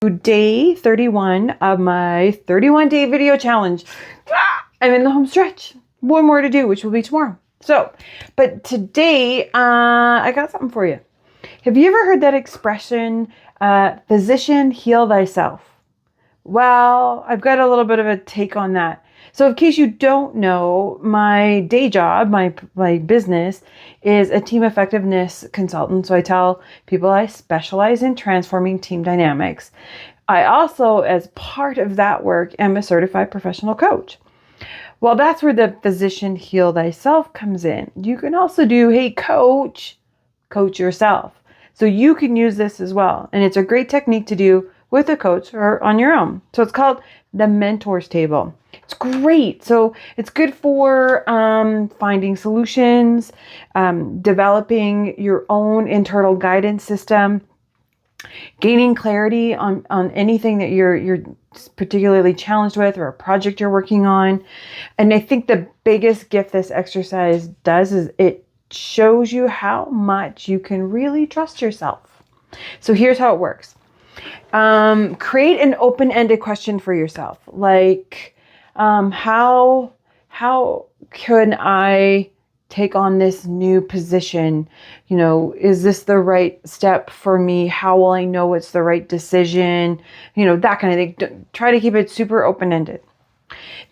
Day 31 of my 31-day video challenge. I'm in the home stretch. One more to do, which will be tomorrow. But today, I got something for you. Have you ever heard that expression, physician, heal thyself? Well, I've got a little bit of a take on that. So in case you don't know, my day job, my business is a team effectiveness consultant. So I tell people I specialize in transforming team dynamics. I also, as part of that work, am a certified professional coach. Well, that's where the physician heal thyself comes in. You can also do, hey, coach yourself. So you can use this as well. And it's a great technique to do with a coach or on your own. So it's called the mentors table. It's great. So it's good for finding solutions, developing your own internal guidance system, gaining clarity on anything that you're particularly challenged with or a project you're working on. And I think the biggest gift this exercise does is it shows you how much you can really trust yourself. So here's how it works. Create an open-ended question for yourself. Like, how can I take on this new position? Is this the right step for me? How will I know it's the right decision? That kind of thing. Try to keep it super open-ended.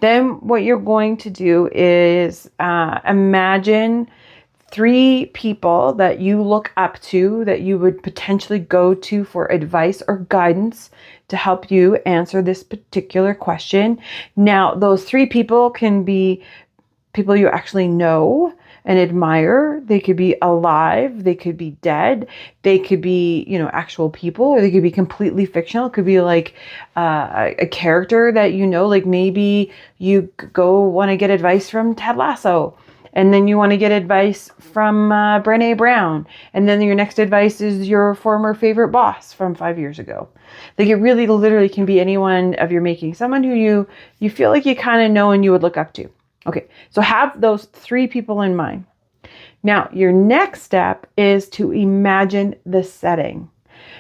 Then what you're going to do is imagine 3 people that you look up to, that you would potentially go to for advice or guidance to help you answer this particular question. Now, those 3 people can be people you actually know and admire. They could be alive, they could be dead, they could be, actual people, or they could be completely fictional. It could be like a character that like maybe you go want to get advice from Ted Lasso. And then you want to get advice from Brené Brown. And then your next advice is your former favorite boss from 5 years ago. Like it really literally can be anyone of your making. Someone who you feel like you kind of know and you would look up to. Okay, so have those 3 people in mind. Now, your next step is to imagine the setting.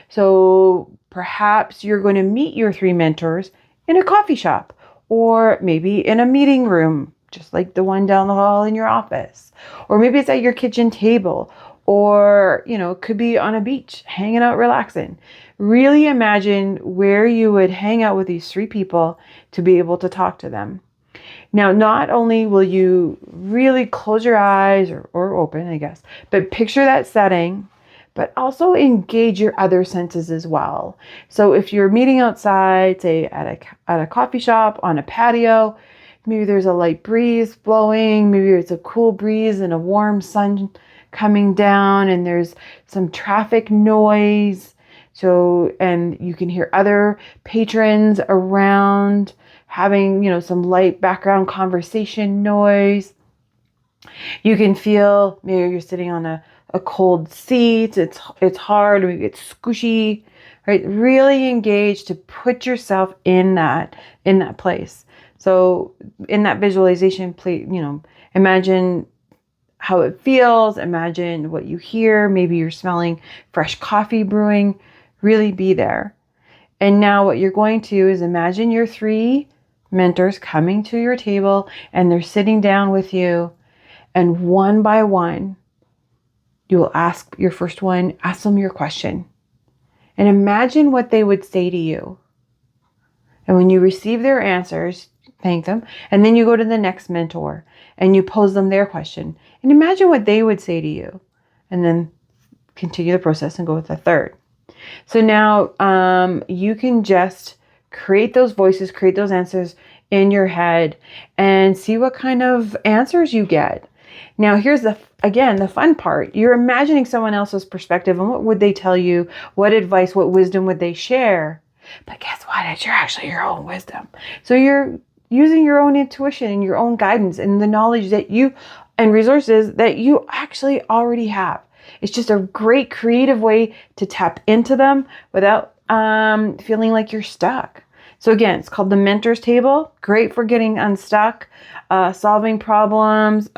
So perhaps you're going to meet your 3 mentors in a coffee shop or maybe in a meeting room, just like the one down the hall in your office. Or maybe it's at your kitchen table, or, it could be on a beach, hanging out, relaxing. Really imagine where you would hang out with these 3 people to be able to talk to them. Now, not only will you really close your eyes or open, I guess, but picture that setting, but also engage your other senses as well. So if you're meeting outside, say at a coffee shop, on a patio, maybe there's a light breeze blowing, maybe it's a cool breeze and a warm sun coming down, and there's some traffic noise. So, and you can hear other patrons around having, some light background conversation noise. You can feel maybe you're sitting on a cold seat. It's hard, maybe it's squishy, right? Really engage to put yourself in that place. So in that visualization, please, imagine how it feels. Imagine what you hear. Maybe you're smelling fresh coffee brewing. Really be there. And now what you're going to do is imagine your 3 mentors coming to your table and they're sitting down with you. And one by one, you will ask your first one, ask them your question. And imagine what they would say to you. And when you receive their answers, thank them. And then you go to the next mentor and you pose them their question. And imagine what they would say to you. And then continue the process and go with the third. So now you can just create those voices, create those answers in your head and see what kind of answers you get. Now, here's the fun part. You're imagining someone else's perspective and what would they tell you? What advice, what wisdom would they share? But guess what? It's actually your own wisdom. So you're using your own intuition and your own guidance and the knowledge that you and resources that you actually already have. It's just a great creative way to tap into them without feeling like you're stuck. So again, it's called the mentor's table. Great for getting unstuck, solving problems,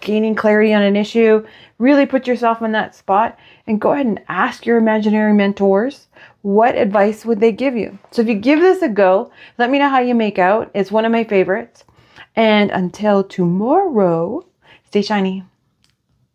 gaining clarity on an issue. Really put yourself in that spot and go ahead and ask your imaginary mentors, what advice would they give you? So if you give this a go, let me know how you make out. It's one of my favorites. And until tomorrow, stay shiny.